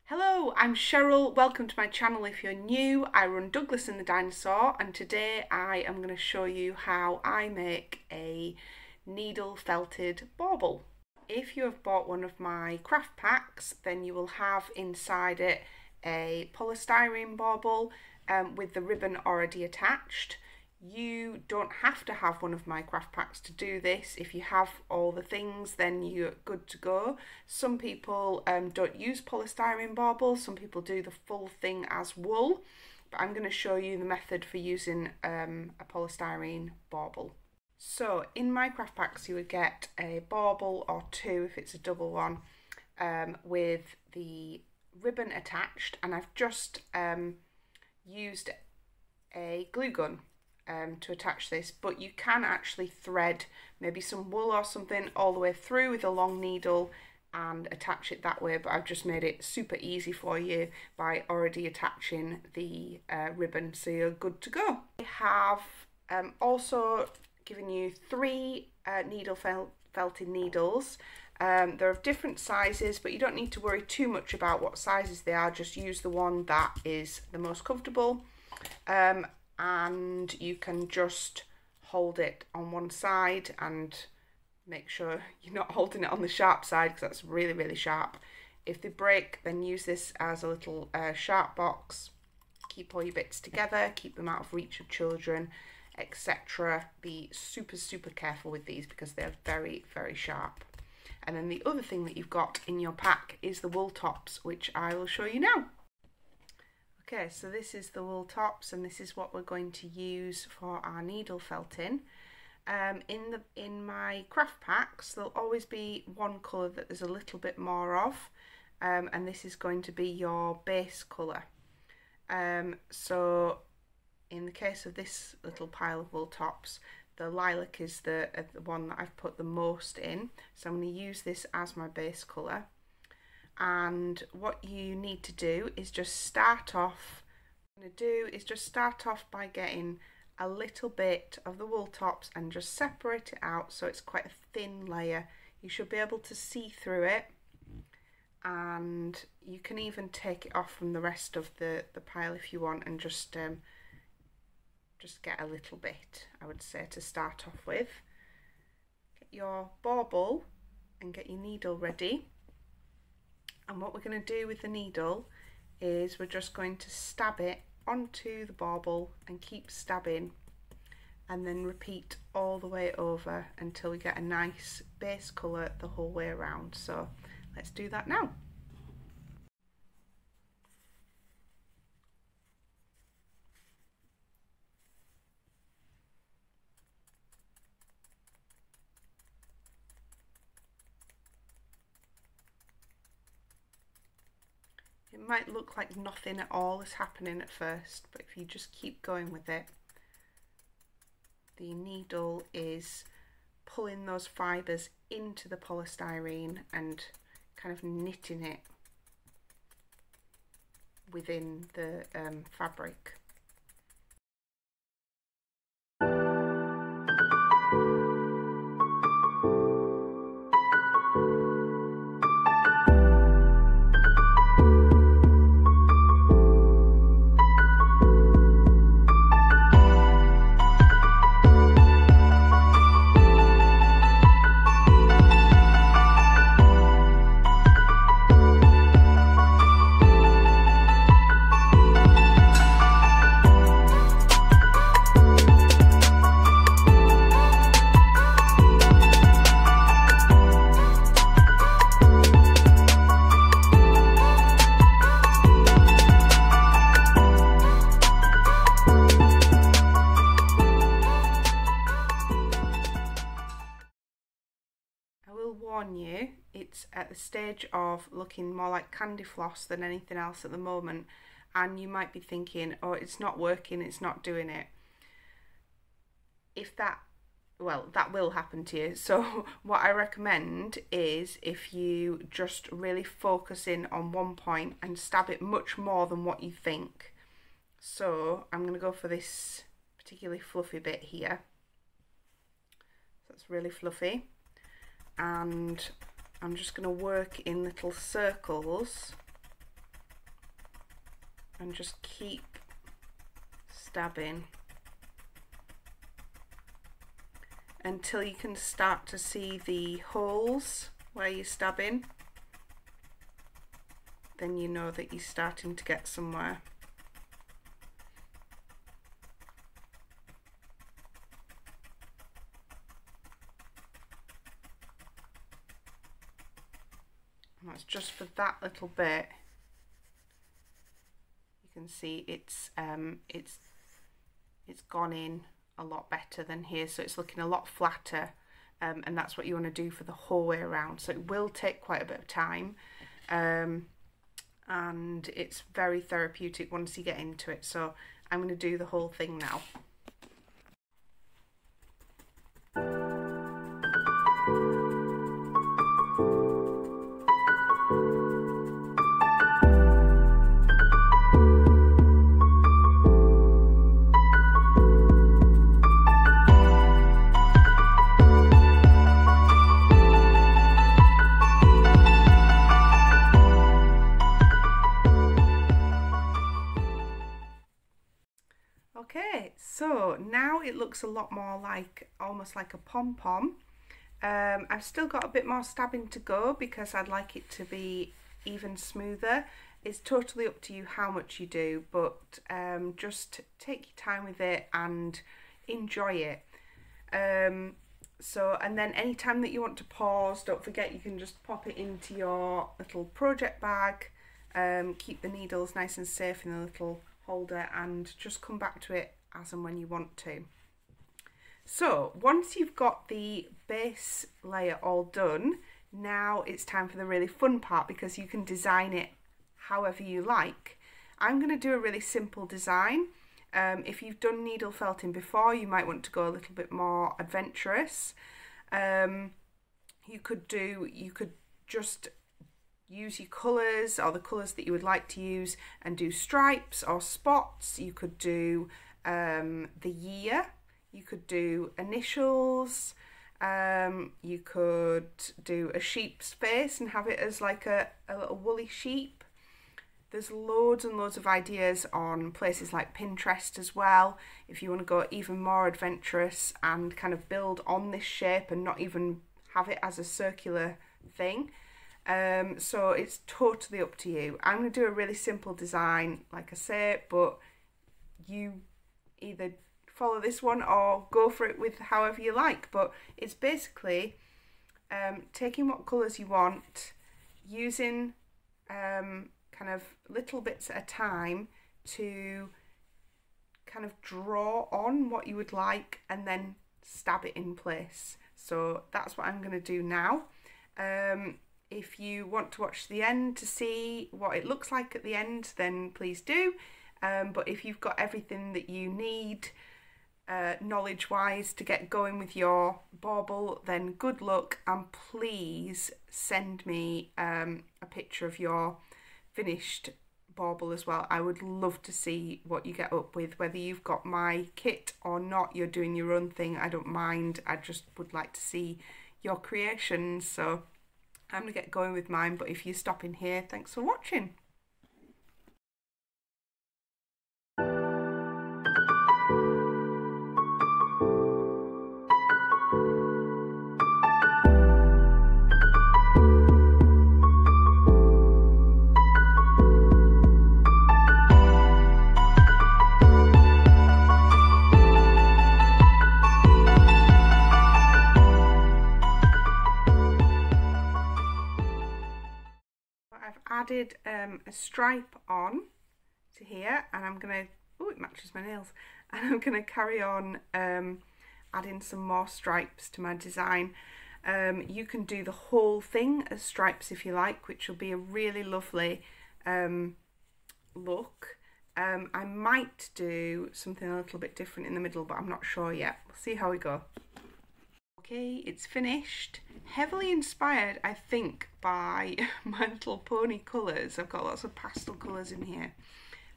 Hello, I'm Cheryl. Welcome to my channel if you're new. I run Douglas and the Dinosaur, and today I am going to show you how I make a needle felted bauble. If you have bought one of my craft packs, then you will have inside it a polystyrene bauble with the ribbon already attached. You don't have to have one of my craft packs to do this. If you have all the things, then you're good to go. Some people don't use polystyrene baubles. Some people do the full thing as wool, but I'm going to show you the method for using a polystyrene bauble. So in my craft packs you would get a bauble or two if it's a double one with the ribbon attached, and I've just used a glue gun to attach this, but you can actually thread maybe some wool or something all the way through with a long needle and attach it that way, but I've just made it super easy for you by already attaching the ribbon, so you're good to go. I have also given you three needle felted needles. They're of different sizes, but you don't need to worry too much about what sizes they are. Just use the one that is the most comfortable. And you can just hold it on one side and make sure you're not holding it on the sharp side, because that's really, really sharp. If they break, then use this as a little sharp box. Keep all your bits together, keep them out of reach of children, etc. Be super, super careful with these because they're very, very sharp. And then the other thing that you've got in your pack is the wool tops, which I will show you now. Okay, so this is the wool tops, and this is what we're going to use for our needle felting. In my craft packs, there'll always be one colour that there's a little bit more of, and this is going to be your base colour. So in the case of this little pile of wool tops, the lilac is the one that I've put the most in, so I'm going to use this as my base colour. And what you need to do is just start off. What I'm going to do is just start off by getting a little bit of the wool tops and just separate it out so it's quite a thin layer. You should be able to see through it, and you can even take it off from the rest of the pile if you want, and just get a little bit, I would say, to start off with. Get your bauble and get your needle ready. And what we're going to do with the needle is we're just going to stab it onto the bauble and keep stabbing, and then repeat all the way over until we get a nice base colour the whole way around. So let's do that now. It might look like nothing at all is happening at first, but if you just keep going with it, the needle is pulling those fibres into the polystyrene and kind of knitting it within the fabric. Warn you, it's at the stage of looking more like candy floss than anything else at the moment, and you might be thinking, oh, it's not working, it's not doing it. Well, that will happen to you. So what I recommend is if you just really focus in on one point and stab it much more than what you think. So I'm going to go for this particularly fluffy bit here. So it's really fluffy. And I'm just going to work in little circles and just keep stabbing until you can start to see the holes where you're stabbing. Then you know that you're starting to get somewhere. And that's just for that little bit. You can see it's gone in a lot better than here, so it's looking a lot flatter, and that's what you want to do for the whole way around. So it will take quite a bit of time, and it's very therapeutic once you get into it. So I'm going to do the whole thing now. Okay, so now it looks a lot more like, almost like a pom-pom. I've still got a bit more stabbing to go because I'd like it to be even smoother. It's totally up to you how much you do, but just take your time with it and enjoy it. And then anytime that you want to pause, don't forget you can just pop it into your little project bag, keep the needles nice and safe in a little holder, and just come back to it as and when you want to. So once you've got the base layer all done, now it's time for the really fun part, because you can design it however you like. I'm going to do a really simple design. If you've done needle felting before, you might want to go a little bit more adventurous. You could just use your colours, or the colours that you would like to use, and do stripes or spots. You could do the year, you could do initials, you could do a sheep's face and have it as like a little woolly sheep. There's loads and loads of ideas on places like Pinterest as well, if you want to go even more adventurous and kind of build on this shape and not even have it as a circular thing. So it's totally up to you. I'm going to do a really simple design, like I say, but you either follow this one or go for it with however you like. But it's basically taking what colours you want, using kind of little bits at a time to kind of draw on what you would like and then stab it in place. So that's what I'm going to do now. If you want to watch the end to see what it looks like at the end, then please do. But if you've got everything that you need knowledge-wise to get going with your bauble, then good luck, and please send me a picture of your finished bauble as well. I would love to see what you get up with, whether you've got my kit or not, you're doing your own thing, I don't mind. I just would like to see your creations. So I'm going to get going with mine, but if you're stopping here, thanks for watching. Added a stripe on to here, and I'm gonna, oh, it matches my nails, and I'm gonna carry on adding some more stripes to my design. You can do the whole thing as stripes if you like, which will be a really lovely look. I might do something a little bit different in the middle, but I'm not sure yet. We'll see how we go. Okay, it's finished. Heavily inspired, I think, by My Little Pony colours. I've got lots of pastel colours in here.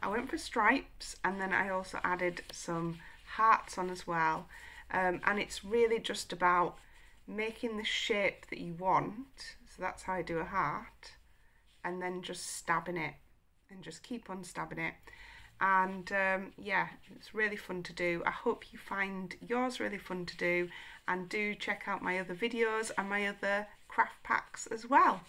I went for stripes, and then I also added some hearts on as well. And it's really just about making the shape that you want. So that's how I do a heart. And then just stabbing it and just keep on stabbing it. And yeah, it's really fun to do. I hope you find yours really fun to do, and do check out my other videos and my other craft packs as well.